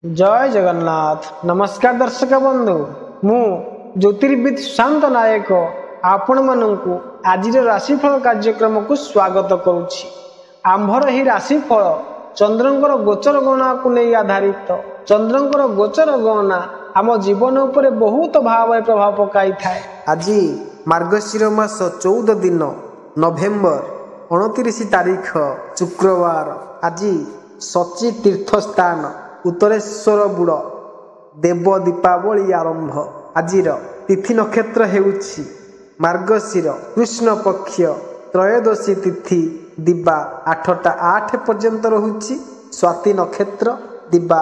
जय जगन्नाथ। नमस्कार दर्शक बंधु, मु ज्योतिर्विद सुशांत नायक आपण मानू आज राशिफल कार्यक्रम को स्वागत करुछि। आंभर ही राशिफल चंद्रंकर गोचर गणना को नहीं आधारित। चंद्रंकर गोचर गणना आम जीवन उपर बहुत भाव प्रभाव पकाई थाए। आज मार्गशीर मास 14 दिन नवेम्बर 29 तारीख शुक्रवार। आज सची तीर्थ स्थान उत्तरेश्वर बुड़ देव दीपावली आरंभ। आज तिथि नक्षत्र हेउछि मार्गशीर कृष्ण पक्ष त्रयोदशी तिथि दिबा 8टा 8 पर्यंत रहुछि। स्वाति नक्षत्र दिबा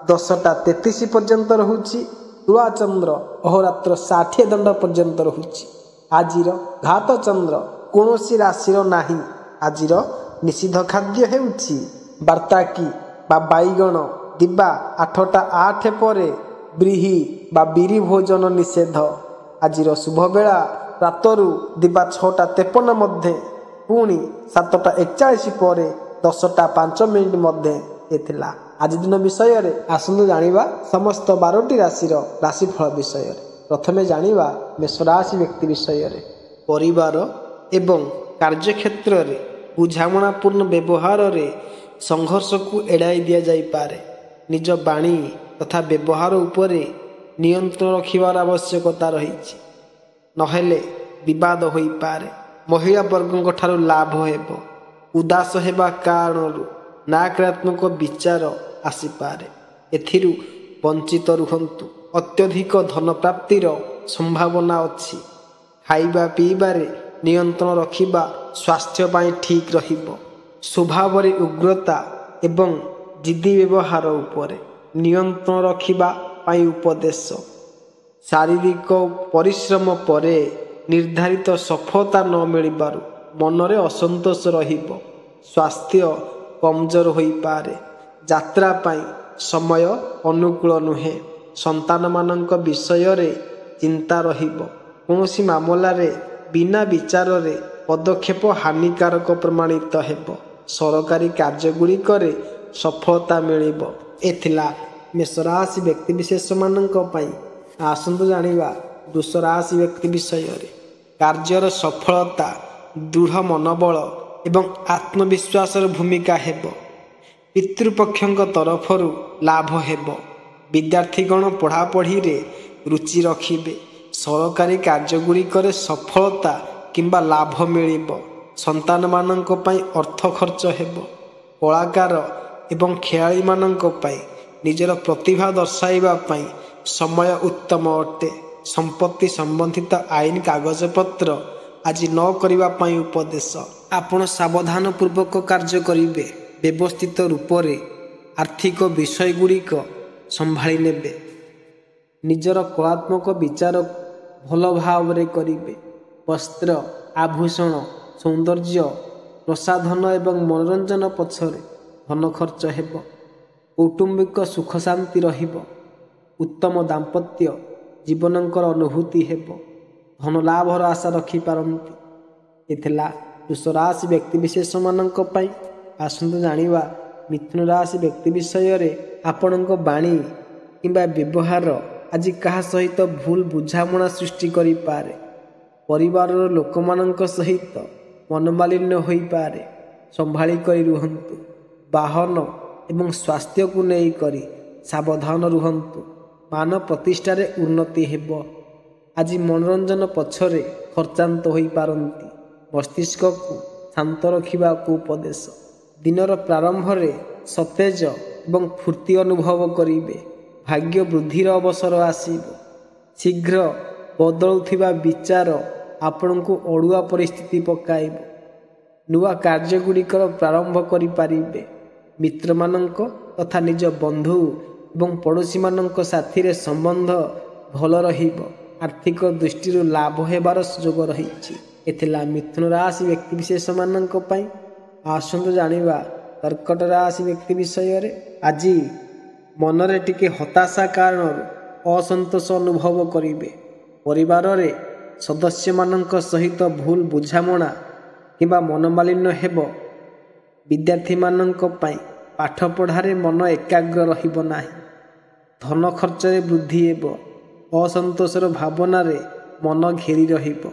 10टा 33 पर्यंत रहुछि। तुला चंद्र अहोरात्र 60 दंड पर्यंत रहुछि। आजिर घात चंद्र कौनसी राशिर नाही। आजिर निषिद्ध खाद्य हेउछि बार्ताकी बा बैगण दिबा 8टा 8 परे ब्रीही बा बिरी भोजन निषेध। आजिर शुभ बेला प्रातरु दिबा 6टा 53 मध्य पुणी 7टा 41 परे 10टा 5 मिनिट मध्य एथिला। आज दिन विषय रे आसंतु जानिबा समस्त 12टी राशिर राशिफल विषय रे। प्रथमे जानिबा मेष राशि व्यक्ति विषय रे। परिवार एवं कार्यक्षेत्र रे बुझामणापूर्ण व्यवहार रे संघर्ष को एड़ाई दिया जाई पारे। निज बाणी तथा व्यवहार उपरे नियंत्रण रखिबार आवश्यकता रही नहेले विवाद होई पारे। महिला वर्गों ठारू लाभ हेबो। उदास हेबा कारणरू नकारात्मक विचार आसीपारे। एथिरू वंचित रुहंतु। अत्यधिक धन प्राप्तिर संभावना अछि। खाइबा पीबारे नियंत्रण रखिबा स्वास्थ्य पाई ठीक रहिबो। स्वभाव रे उग्रता एवं जिद्दी व्यवहार उपरे नियंत्रण रखिबा पाई उपदेश। शारीरिक परिश्रम परे निर्धारित सफलता न मिलिबारु मनरे असंतोष रहिबो। स्वास्थ्य कमजोर होई पारे। यात्रा पाई समय अनुकूल नुहे। संतान मानक विषय रे चिंता रहिबो। कोनोसी मामला रे बिना विचार रे पदक्षेप हानिकारक प्रमाणित हेबो। सरकारी कार्यगुड़िक सफलता मिलिबो। एथिला मेष राशि व्यक्ति विशेष मानक पई। आसंतु जानिबा वृष राशि व्यक्ति विषय रे। कार्यर सफलता दृढ़ मनोबल एवं आत्मविश्वास भूमिका हेबो। पितृपक्षक तरफरु लाभ हेबो। विद्यार्थीगण पढ़ापढ़ी रे रुचि रखिबे। सरकारी कार्यगुड़िक सफलता किंबा लाभ मिलिबो। संतान मानक पई अर्थ खर्च हेबो। कलाकार एवं खेलाड़ी मानक पई निजर प्रतिभा दर्शाइबा पई समय उत्तम अटे। संपत्ति संबंधित आईन कागज पत्र आज न करिबा पई उपदेश। आपण सावधान पूर्वक कार्य करिवे। व्यवस्थित रूप रे आर्थिक विषय गुड़िक संभाली नेबे। निजर कलात्मक विचार भल भाव रे करिवे। वस्त्र आभूषण सौंदर्य प्रसाधन एवं मनोरंजन पछरे धन खर्च हेबो। कौटुंबिक सुख शांति रहिबो। उत्तम दाम्पत्य जीवनकर अनुभूति हेबो। धन लाभर आशा रखि पारंती। एथिला वृष राशि व्यक्ति विशेष मानक पई। आसंतु जानिबा मिथुन राशि व्यक्ति विषय रे। आपणक बाणी किंबा व्यवहार आज कहा सहित भूल बुझामणा सृष्टि करि पारे। परिवार लोकमानक सहित मनोमालिन्य होई पारे। संभाली करी रुहंतु। वाहन एवं स्वास्थ्य को नहीं करी सावधान रुहंतु। मान प्रतिष्ठा रे उन्नति हेबो। आज मनोरंजन पछरे खर्चांत होई पारंती। मस्तिष्क को शांत रखिबा को उपदेश। दिनर प्रारंभ रे सतेज एवं फूर्ति अनुभव करिवे। भाग्य वृद्धिर अवसर आसीबो। शीघ्र बदलुथिबा विचार आपनकु अड़ुआ परिस्थिति पकाइबो। नुआ कार्यगुड़िकर प्रारंभ करि पारिबे। मित्र मानक तथा निज बंधु एवं पड़ोशी मानक साथी रे संबंध भल रहिबो। आर्थिक दृष्टि लाभ हेबार सुयोग रहिछि। एथिला मिथुन राशि व्यक्ति विशेष मानक पई। आसंतु जानिबा कर्कट राशि व्यक्ति विषय रे। आज मनरे टिके हताशा कारण असंतोष अनुभव करिवे। परिवार रे सदस्य मानक सहित भूल बुझामणा किंबा मनोमालिन्य हेबो। विद्यार्थी मानक पई पाठ पढ़ारे मन एकाग्र रहिबो नाही। ଧନ ଖର୍ଚ୍ଚରେ ବୃଦ୍ଧି ହେବ। ଅସନ୍ତୋଷର ଭାବନାରେ ମନ ଘେରି ରହିବ।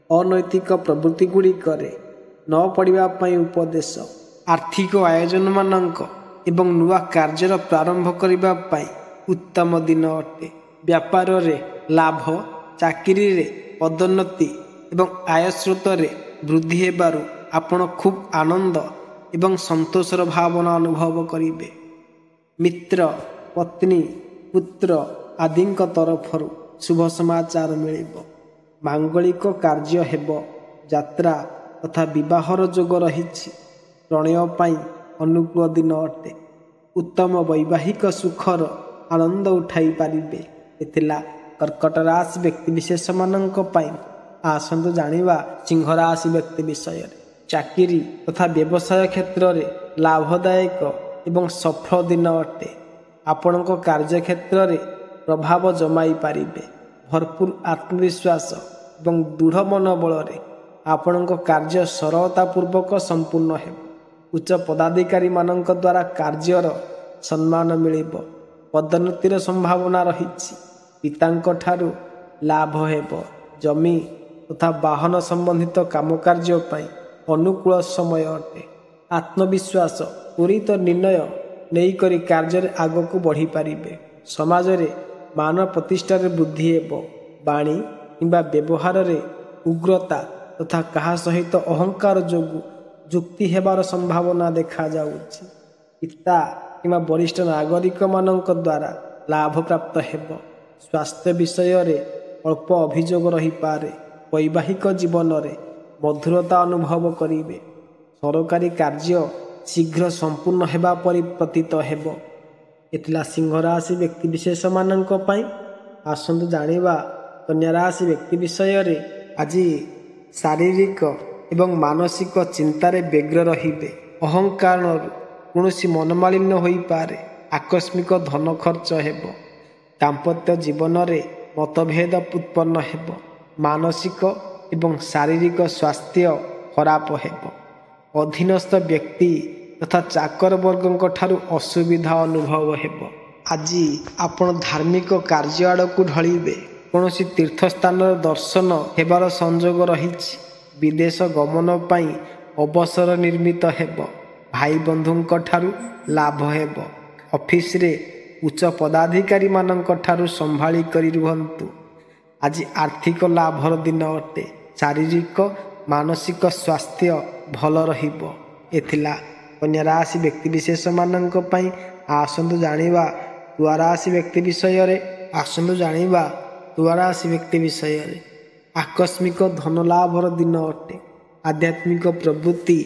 ଅନୈତିକ ପ୍ରବୃତ୍ତି ଗୁଡ଼ିକରେ ନ ପଡ଼ିବା ପାଇଁ ଉପଦେଶ। ଆର୍ଥିକ ଆୟୋଜନମାନଙ୍କ ଏବଂ ନୂଆ କାର୍ଯ୍ୟର ପ୍ରାରମ୍ଭ କରିବା ପାଇଁ ଉତ୍ତମ ଦିନ ଅଟେ। ବ୍ୟାପାରରେ ଲାଭ, ଚାକିରିରେ ପଦୋନ୍ନତି ଏବଂ ଆୟ ସ୍ରୋତରେ ବୃଦ୍ଧି ହେବାରୁ ଆପଣ ଖୁବ୍ ଆନନ୍ଦ ଏବଂ ସନ୍ତୋଷର ଭାବନା ଅନୁଭବ କରିବେ। ମିତ୍ର, ପତ୍ନୀ, ପୁତ୍ର ଆଦିଙ୍କ ତରଫରୁ ଶୁଭ ସମାଚାର ମିଳିବ। ମାଙ୍ଗଳିକ କାର୍ଯ୍ୟ ହେବ। ଯାତ୍ରା ତଥା ବିବାହର ଯୋଗ ରହିଛି। ପ୍ରଣୟ ପାଇଁ ଅନୁକୂଳ ଦିନ ଅଟେ। ଉତ୍ତମ ବୈବାହିକ ସୁଖର ଆନନ୍ଦ ଉଠାଇ ପାରିବେ। ଏ ଥିଲା କର୍କଟ ରାଶି ବ୍ୟକ୍ତିବିଶେଷମାନଙ୍କ ପାଇଁ। ଆସନ୍ତୁ ଜାଣିବା ସିଂହ ରାଶି ବ୍ୟକ୍ତି ବିଷୟରେ। ଚାକିରି ତଥା ବ୍ୟବସାୟ କ୍ଷେତ୍ରରେ ଲାଭଦାୟକ ଏବଂ ସଫଳ ଦିନ ଅଟେ। ଆପଣଙ୍କ କାର୍ଯ୍ୟକ୍ଷେତ୍ରରେ ପ୍ରଭାବ ଜମାଇ ପାରିବେ। ଭରପୁର ଆତ୍ମବିଶ୍ୱାସ ଏବଂ ଦୃଢ଼ ମନୋବଳରେ ଆପଣଙ୍କ କାର୍ଯ୍ୟ ସରଳତାପୂର୍ବକ ସମ୍ପୂର୍ଣ୍ଣ ହେବ। ଉଚ୍ଚ ପଦାଧିକାରୀମାନଙ୍କ ଦ୍ୱାରା କାର୍ଯ୍ୟର ସମ୍ମାନ ମିଳିବ। ପଦୋନ୍ନତିର ସମ୍ଭାବନା ରହିଛି। ପିତାଙ୍କ ଠାରୁ ଲାଭ ହେବ। ଜମି ତଥା ବାହନ ସମ୍ବନ୍ଧିତ କାମକାର୍ଯ୍ୟ ପାଇଁ ଅନୁକୂଳ ସମୟ ଅଟେ। ଆତ୍ମବିଶ୍ୱାସ, ତ୍ୱରିତ ନିର୍ଣ୍ଣୟ ନେଇକରି କାର୍ଯ୍ୟରେ ଆଗକୁ ବଢ଼ିପାରିବେ। ସମାଜରେ ମାନ ପ୍ରତିଷ୍ଠାରେ ବୃଦ୍ଧି ହେବ। ବାଣୀ କିମ୍ବା ବ୍ୟବହାରରେ ଉଗ୍ରତା ତଥା କାହା ସହିତ ଅହଙ୍କାର ଯୋଗୁଁ ଯୁକ୍ତି ହେବାର ସମ୍ଭାବନା ଦେଖାଯାଉଛି। ପିତା କିମ୍ବା ବରିଷ୍ଠ ନାଗରିକମାନଙ୍କ ଦ୍ୱାରା ଲାଭ ପ୍ରାପ୍ତ ହେବ। ସ୍ୱାସ୍ଥ୍ୟ ବିଷୟରେ ଅଳ୍ପ ଅଭିଯୋଗ ରହିପାରେ। ବୈବାହିକ ଜୀବନରେ ମଧୁରତା ଅନୁଭବ କରିବେ। ସରକାରୀ କାର୍ଯ୍ୟ ଶୀଘ୍ର ସମ୍ପୂର୍ଣ୍ଣ ହେବା ପରି ପ୍ରତୀତ ହେବ। ଏଥିଲା ସିଂହ ରାଶି ବ୍ୟକ୍ତିବିଶେଷମାନଙ୍କ ପାଇଁ। ଆସନ୍ତୁ ଜାଣିବା କନ୍ୟା ରାଶି ବ୍ୟକ୍ତି ବିଷୟରେ। ଆଜି ଶାରୀରିକ ଏବଂ ମାନସିକ ଚିନ୍ତାରେ ବ୍ୟଗ୍ର ରହିବେ। ଅହଙ୍କାରରୁ କୌଣସି ମନମାଳିନ୍ୟ ହୋଇପାରେ। ଆକସ୍ମିକ ଧନ ଖର୍ଚ୍ଚ ହେବ। ଦାମ୍ପତ୍ୟ ଜୀବନରେ ମତଭେଦ ଉତ୍ପନ୍ନ ହେବ। ମାନସିକ ଏବଂ ଶାରୀରିକ ସ୍ୱାସ୍ଥ୍ୟ ଖରାପ ହେବ। ଅଧୀନସ୍ଥ ବ୍ୟକ୍ତି ତଥା ଚାକର ବର୍ଗଙ୍କ ଠାରୁ ଅସୁବିଧା ଅନୁଭବ ହେବ। ଆଜି ଆପଣ ଧାର୍ମିକ କାର୍ଯ୍ୟ ଆଡ଼କୁ ଢଳିବେ। କୌଣସି ତୀର୍ଥସ୍ଥାନର ଦର୍ଶନ ହେବାର ସଂଯୋଗ ରହିଛି। ବିଦେଶ ଗମନ ପାଇଁ ଅବସର ନିର୍ମିତ ହେବ। ଭାଇ ବନ୍ଧୁଙ୍କ ଠାରୁ ଲାଭ ହେବ। ଅଫିସରେ ଉଚ୍ଚ ପଦାଧିକାରୀମାନଙ୍କ ଠାରୁ ସମ୍ଭାଳି କରି ରୁହନ୍ତୁ। ଆଜି ଆର୍ଥିକ ଲାଭର ଦିନ ଅଟେ। ଶାରୀରିକ ମାନସିକ ସ୍ୱାସ୍ଥ୍ୟ ଭଲ ରହିବ। ଏଥିଲା କନ୍ୟା ରାଶି ବ୍ୟକ୍ତିବିଶେଷମାନଙ୍କ ପାଇଁ। ଆସନ୍ତୁ ଜାଣିବା ତୁଳା ରାଶି ବ୍ୟକ୍ତି ବିଷୟରେ। ତୁଳା ରାଶି ବ୍ୟକ୍ତି ବିଷୟରେ। ଆକସ୍ମିକ ଧନ ଲାଭର ଦିନ ଅଟେ। ଆଧ୍ୟାତ୍ମିକ ପ୍ରବୃତ୍ତି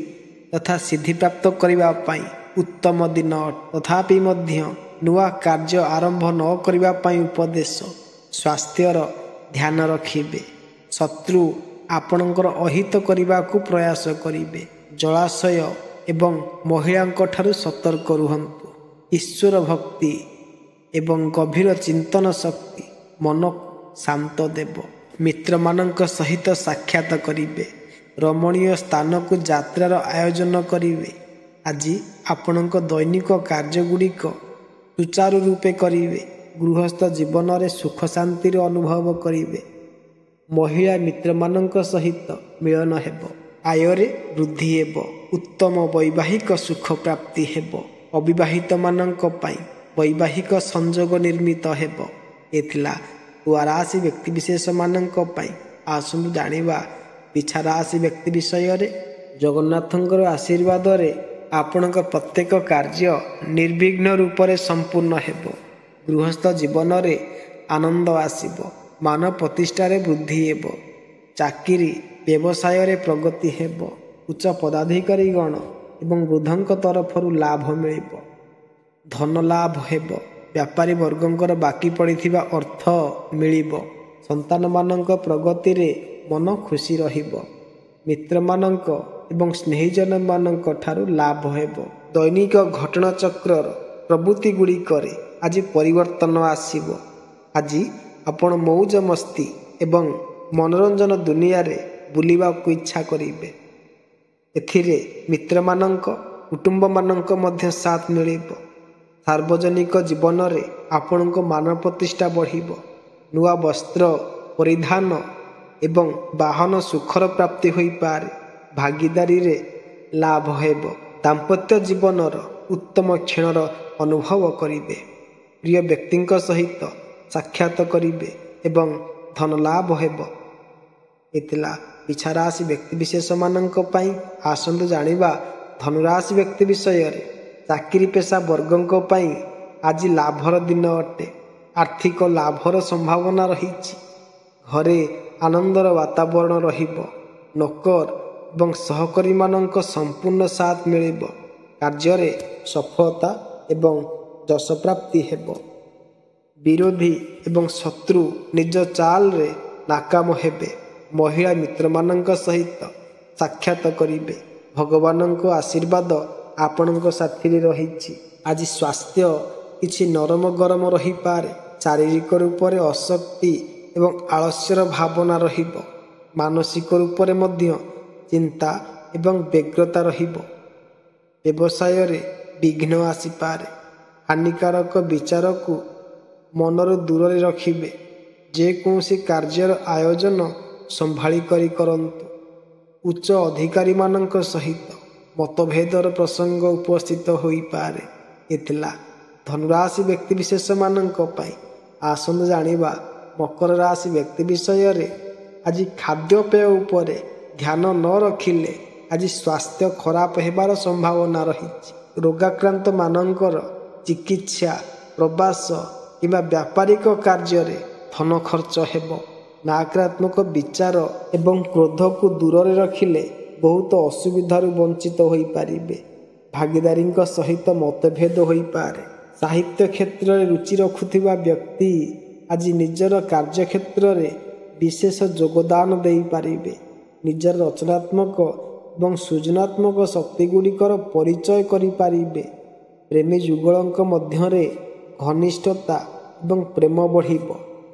ତଥା ସିଦ୍ଧିପ୍ରାପ୍ତ କରିବା ପାଇଁ ଉତ୍ତମ ଦିନ ଅଟେ। ତଥାପି ମଧ୍ୟ ନୂଆ କାର୍ଯ୍ୟ ଆରମ୍ଭ ନ କରିବା ପାଇଁ ଉପଦେଶ। ସ୍ୱାସ୍ଥ୍ୟର ଧ୍ୟାନ ରଖିବେ। ଶତ୍ରୁ ଆପଣଙ୍କର ଅହିତ କରିବାକୁ ପ୍ରୟାସ କରିବେ। ଜଳାଶୟ ଏବଂ ମହିଳାଙ୍କ ଠାରୁ ସତର୍କ ରୁହନ୍ତୁ। ଈଶ୍ୱର ଭକ୍ତି ଏବଂ ଗଭୀର ଚିନ୍ତନ ଶକ୍ତି ମନକୁ ଶାନ୍ତ ଦେବ। ମିତ୍ରମାନଙ୍କ ସହିତ ସାକ୍ଷାତ କରିବେ। ରମଣୀୟ ସ୍ଥାନକୁ ଯାତ୍ରାର ଆୟୋଜନ କରିବେ। ଆଜି ଆପଣଙ୍କ ଦୈନିକ କାର୍ଯ୍ୟଗୁଡ଼ିକ ସୁଚାରୁ ରୂପେ କରିବେ। ଗୃହସ୍ଥ ଜୀବନରେ ସୁଖ ଶାନ୍ତିର ଅନୁଭବ କରିବେ। ମହିଳା ମିତ୍ରମାନଙ୍କ ସହିତ ମିଳନ ହେବ। ଆୟରେ ବୃଦ୍ଧି ହେବ। ଉତ୍ତମ ବୈବାହିକ ସୁଖ ପ୍ରାପ୍ତି ହେବ। ଅବିବାହିତମାନଙ୍କ ପାଇଁ ବୈବାହିକ ସଂଯୋଗ ନିର୍ମିତ ହେବ। ଏଥିଲା ତୁଳା ରାଶି ବ୍ୟକ୍ତିବିଶେଷମାନଙ୍କ ପାଇଁ। ଆସନ୍ତୁ ଜାଣିବା ବିଛା ରାଶି ବ୍ୟକ୍ତି ବିଷୟରେ। ଜଗନ୍ନାଥଙ୍କର ଆଶୀର୍ବାଦରେ ଆପଣଙ୍କ ପ୍ରତ୍ୟେକ କାର୍ଯ୍ୟ ନିର୍ବିଘ୍ନ ରୂପରେ ସମ୍ପୂର୍ଣ୍ଣ ହେବ। ଗୃହସ୍ଥ ଜୀବନରେ ଆନନ୍ଦ ଆସିବ। ମାନ ପ୍ରତିଷ୍ଠାରେ ବୃଦ୍ଧି ହେବ। ଚାକିରି ବ୍ୟବସାୟରେ ପ୍ରଗତି ହେବ। ଉଚ୍ଚ ପଦାଧିକାରୀଗଣ ଏବଂ ବୃଦ୍ଧଙ୍କ ତରଫରୁ ଲାଭ ମିଳିବ। ଧନ ଲାଭ ହେବ। ବ୍ୟାପାରୀ ବର୍ଗଙ୍କର ବାକି ପଡ଼ିଥିବା ଅର୍ଥ ମିଳିବ। ସନ୍ତାନମାନଙ୍କ ପ୍ରଗତିରେ ମନ ଖୁସି ରହିବ। ମିତ୍ରମାନଙ୍କ ଏବଂ ସ୍ନେହିଜନମାନଙ୍କ ଠାରୁ ଲାଭ ହେବ। ଦୈନିକ ଘଟଣାଚକ୍ରର ପ୍ରବୃତ୍ତି ଗୁଡ଼ିକରେ ଆଜି ପରିବର୍ତ୍ତନ ଆସିବ। ଆଜି ଆପଣ ମଉଜ ମସ୍ତି ଏବଂ ମନୋରଞ୍ଜନ ଦୁନିଆରେ ବୁଲିବାକୁ ଇଚ୍ଛା କରିବେ। ଏଥିରେ ମିତ୍ରମାନଙ୍କ କୁଟୁମ୍ବମାନଙ୍କ ମଧ୍ୟ ସାଥ ମିଳିବ। ସାର୍ବଜନିକ ଜୀବନରେ ଆପଣଙ୍କ ମାନ ପ୍ରତିଷ୍ଠା ବଢ଼ିବ। ନୂଆ ବସ୍ତ୍ର ପରିଧାନ ଏବଂ ବାହନ ସୁଖର ପ୍ରାପ୍ତି ହୋଇପାରେ। ଭାଗିଦାରୀରେ ଲାଭ ହେବ। ଦାମ୍ପତ୍ୟ ଜୀବନର ଉତ୍ତମ କ୍ଷଣର ଅନୁଭବ କରିବେ। ପ୍ରିୟ ବ୍ୟକ୍ତିଙ୍କ ସହିତ ସାକ୍ଷାତ କରିବେ ଏବଂ ଧନ ଲାଭ ହେବ। ଏଥିଲା ପିଛା ରାଶି ବ୍ୟକ୍ତିବିଶେଷମାନଙ୍କ ପାଇଁ। ଆସନ୍ତୁ ଜାଣିବା ଧନୁରାଶି ବ୍ୟକ୍ତି ବିଷୟରେ। ଚାକିରି ପେଶା ବର୍ଗଙ୍କ ପାଇଁ ଆଜି ଲାଭର ଦିନ ଅଟେ। ଆର୍ଥିକ ଲାଭର ସମ୍ଭାବନା ରହିଛି। ଘରେ ଆନନ୍ଦର ବାତାବରଣ ରହିବ। ନୋକର ଏବଂ ସହକର୍ମୀମାନଙ୍କ ସମ୍ପୂର୍ଣ୍ଣ ସାଥ ମିଳିବ। କାର୍ଯ୍ୟରେ ସଫଳତା ଏବଂ ଯଶ ପ୍ରାପ୍ତି ହେବ। ବିରୋଧୀ ଏବଂ ଶତ୍ରୁ ନିଜ ଚାଲରେ ନାକାମ ହେବେ। ମହିଳା ମିତ୍ରମାନଙ୍କ ସହିତ ସାକ୍ଷାତ କରିବେ। ଭଗବାନଙ୍କ ଆଶୀର୍ବାଦ ଆପଣଙ୍କ ସାଥିରେ ରହିଛି। ଆଜି ସ୍ୱାସ୍ଥ୍ୟ କିଛି ନରମ ଗରମ ରହିପାରେ। ଶାରୀରିକ ରୂପରେ ଅଶକ୍ତି ଏବଂ ଆଳସ୍ୟର ଭାବନା ରହିବ। ମାନସିକ ରୂପରେ ମଧ୍ୟ ଚିନ୍ତା ଏବଂ ବ୍ୟଗ୍ରତା ରହିବ। ବ୍ୟବସାୟରେ ବିଘ୍ନ ଆସିପାରେ। ହାନିକାରକ ବିଚାରକୁ ମନରୁ ଦୂରରେ ରଖିବେ। ଯେକୌଣସି କାର୍ଯ୍ୟର ଆୟୋଜନ ସମ୍ଭାଳି କରି କରନ୍ତୁ। ଉଚ୍ଚ ଅଧିକାରୀମାନଙ୍କ ସହିତ ମତଭେଦର ପ୍ରସଙ୍ଗ ଉପସ୍ଥିତ ହୋଇପାରେ। ଏଥିଲା ଧନୁରାଶି ବ୍ୟକ୍ତିବିଶେଷମାନଙ୍କ ପାଇଁ। ଆସନ୍ତୁ ଜାଣିବା ମକର ରାଶି ବ୍ୟକ୍ତି ବିଷୟରେ। ଆଜି ଖାଦ୍ୟପେୟ ଉପରେ ଧ୍ୟାନ ନ ରଖିଲେ ଆଜି ସ୍ୱାସ୍ଥ୍ୟ ଖରାପ ହେବାର ସମ୍ଭାବନା ରହିଛି। ରୋଗାକ୍ରାନ୍ତ ମାନଙ୍କର ଚିକିତ୍ସା, ପ୍ରବାସ କିମ୍ବା ବ୍ୟାପାରିକ କାର୍ଯ୍ୟରେ ଧନ ଖର୍ଚ୍ଚ ହେବ। ନକାରାତ୍ମକ ବିଚାର ଏବଂ କ୍ରୋଧକୁ ଦୂରରେ ରଖିଲେ ବହୁତ ଅସୁବିଧାରୁ ବଞ୍ଚିତ ହୋଇପାରିବେ। ଭାଗିଦାରୀଙ୍କ ସହିତ ମତଭେଦ ହୋଇପାରେ। ସାହିତ୍ୟ କ୍ଷେତ୍ରରେ ରୁଚି ରଖୁଥିବା ବ୍ୟକ୍ତି ଆଜି ନିଜର କାର୍ଯ୍ୟକ୍ଷେତ୍ରରେ ବିଶେଷ ଯୋଗଦାନ ଦେଇପାରିବେ। ନିଜର ରଚନାତ୍ମକ ଏବଂ ସୃଜନାତ୍ମକ ଶକ୍ତିଗୁଡ଼ିକର ପରିଚୟ କରିପାରିବେ। ପ୍ରେମୀ ଯୁଗଳଙ୍କ ମଧ୍ୟରେ ଘନିଷ୍ଠତା ଏବଂ ପ୍ରେମ ବଢ଼ିବ।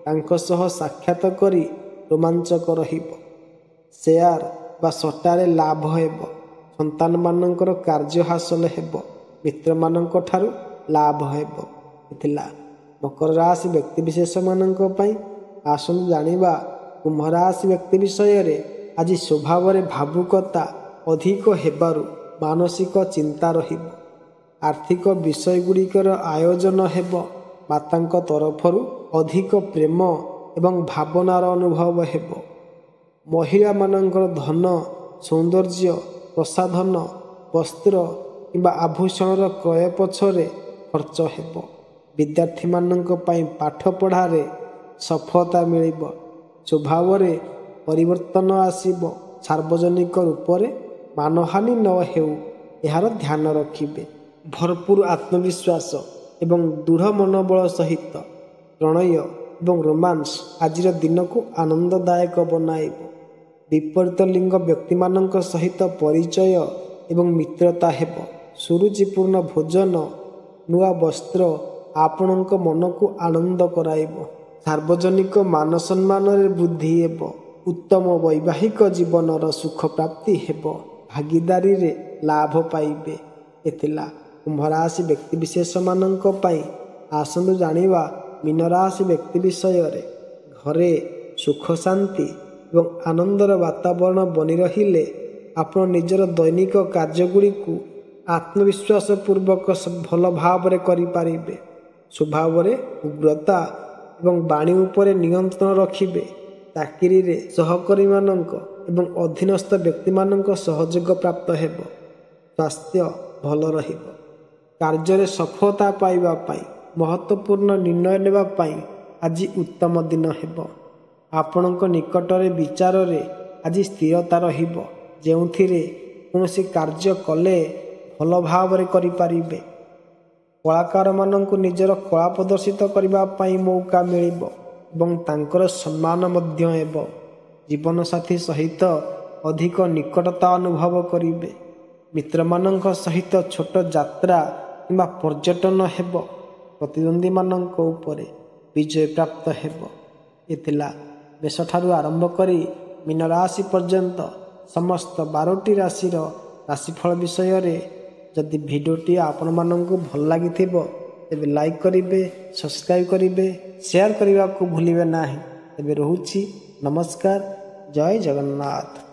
ତାଙ୍କ ସହ ସାକ୍ଷାତ କରି ରୋମାଞ୍ଚକ ରହିବ। ସେୟାର ବା ସଟ୍ଟାରେ ଲାଭ ହେବ। ସନ୍ତାନମାନଙ୍କର କାର୍ଯ୍ୟ ହାସଲ ହେବ। ମିତ୍ରମାନଙ୍କ ଠାରୁ ଲାଭ ହେବ। ଥିଲା ମକର ରାଶି ବ୍ୟକ୍ତିବିଶେଷମାନଙ୍କ ପାଇଁ। ଆସନ୍ତୁ ଜାଣିବା କୁମ୍ଭ ରାଶି ବ୍ୟକ୍ତି ବିଷୟରେ। ଆଜି ସ୍ୱଭାବରେ ଭାବୁକତା ଅଧିକ ହେବାରୁ ମାନସିକ ଚିନ୍ତା ରହିବ। ଆର୍ଥିକ ବିଷୟଗୁଡ଼ିକର ଆୟୋଜନ ହେବ। ମାତାଙ୍କ ତରଫରୁ ଅଧିକ ପ୍ରେମ ଏବଂ ଭାବନାର ଅନୁଭବ ହେବ। ମହିଳାମାନଙ୍କର ଧନ, ସୌନ୍ଦର୍ଯ୍ୟ, ପ୍ରସାଧନ, ବସ୍ତ୍ର କିମ୍ବା ଆଭୂଷଣର କ୍ରୟ ପଛରେ ଖର୍ଚ୍ଚ ହେବ। ବିଦ୍ୟାର୍ଥୀମାନଙ୍କ ପାଇଁ ପାଠପଢ଼ାରେ ସଫଳତା ମିଳିବ। ସ୍ୱଭାବରେ ପରିବର୍ତ୍ତନ ଆସିବ। ସାର୍ବଜନିକ ରୂପରେ ମାନହାନି ନ ହେଉ ଏହାର ଧ୍ୟାନ ରଖିବେ। ଭରପୁର ଆତ୍ମବିଶ୍ୱାସ ଏବଂ ଦୃଢ଼ ମନୋବଳ ସହିତ ପ୍ରଣୟ ଏବଂ ରୋମାନ୍ସ ଆଜିର ଦିନକୁ ଆନନ୍ଦଦାୟକ ବନାଇବ। ବିପରୀତ ଲିଙ୍ଗ ବ୍ୟକ୍ତିମାନଙ୍କ ସହିତ ପରିଚୟ ଏବଂ ମିତ୍ରତା ହେବ। ସୁରୁଚିପୂର୍ଣ୍ଣ ଭୋଜନ, ନୂଆ ବସ୍ତ୍ର ଆପଣଙ୍କ ମନକୁ ଆନନ୍ଦ କରାଇବ। ସାର୍ବଜନିକ ମାନ ସମ୍ମାନରେ ବୃଦ୍ଧି ହେବ। ଉତ୍ତମ ବୈବାହିକ ଜୀବନର ସୁଖ ପ୍ରାପ୍ତି ହେବ। ଭାଗିଦାରୀରେ ଲାଭ ପାଇବେ। ଏଥିଲା କୁମ୍ଭ ରାଶି ବ୍ୟକ୍ତିବିଶେଷମାନଙ୍କ ପାଇଁ। ଆସନ୍ତୁ ଜାଣିବା ମୀନରାଶି ବ୍ୟକ୍ତି ବିଷୟରେ। ଘରେ ସୁଖ ଶାନ୍ତି ଏବଂ ଆନନ୍ଦର ବାତାବରଣ ବନି ରହିଲେ ଆପଣ ନିଜର ଦୈନିକ କାର୍ଯ୍ୟଗୁଡ଼ିକୁ ଆତ୍ମବିଶ୍ୱାସ ପୂର୍ବକ ଭଲ ଭାବରେ କରିପାରିବେ। ସ୍ୱଭାବରେ ଉଗ୍ରତା ଏବଂ ବାଣୀ ଉପରେ ନିୟନ୍ତ୍ରଣ ରଖିବେ। ଚାକିରିରେ ସହକର୍ମୀମାନଙ୍କ ଏବଂ ଅଧୀନସ୍ଥ ବ୍ୟକ୍ତିମାନଙ୍କ ସହଯୋଗ ପ୍ରାପ୍ତ ହେବ। ସ୍ୱାସ୍ଥ୍ୟ ଭଲ ରହିବ। କାର୍ଯ୍ୟରେ ସଫଳତା ପାଇବା ପାଇଁ ମହତ୍ତ୍ୱପୂର୍ଣ୍ଣ ନିର୍ଣ୍ଣୟ ନେବା ପାଇଁ ଆଜି ଉତ୍ତମ ଦିନ ହେବ। ଆପଣଙ୍କ ନିକଟରେ ବିଚାରରେ ଆଜି ସ୍ଥିରତା ରହିବ। ଯେଉଁଥିରେ କୌଣସି କାର୍ଯ୍ୟ କଲେ ଭଲ ଭାବରେ କରିପାରିବେ। କଳାକାରମାନଙ୍କୁ ନିଜର କଳା ପ୍ରଦର୍ଶିତ କରିବା ପାଇଁ ମୌକା ମିଳିବ ଏବଂ ତାଙ୍କର ସମ୍ମାନ ମଧ୍ୟ ହେବ। ଜୀବନସାଥୀ ସହିତ ଅଧିକ ନିକଟତା ଅନୁଭବ କରିବେ। ମିତ୍ରମାନଙ୍କ ସହିତ ଛୋଟ ଯାତ୍ରା କିମ୍ବା ପର୍ଯ୍ୟଟନ ହେବ। ପ୍ରତିଦ୍ୱନ୍ଦ୍ୱୀମାନଙ୍କ ଉପରେ ବିଜୟ ପ୍ରାପ୍ତ ହେବ। ଏଥିଲା ମେଷଠାରୁ ଆରମ୍ଭ କରି ମୀନ ରାଶି ପର୍ଯ୍ୟନ୍ତ ସମସ୍ତ 12ଟି ରାଶିର ରାଶିଫଳ ବିଷୟରେ। ଯଦି ଭିଡ଼ିଓଟି ଆପଣମାନଙ୍କୁ ଭଲ ଲାଗିଥିବ ତେବେ ଲାଇକ୍ କରିବେ, ସବସ୍କ୍ରାଇବ୍ କରିବେ, ସେୟାର କରିବାକୁ ଭୁଲିବେ ନାହିଁ। ତେବେ ରହୁଛି, ନମସ୍କାର, ଜୟ ଜଗନ୍ନାଥ।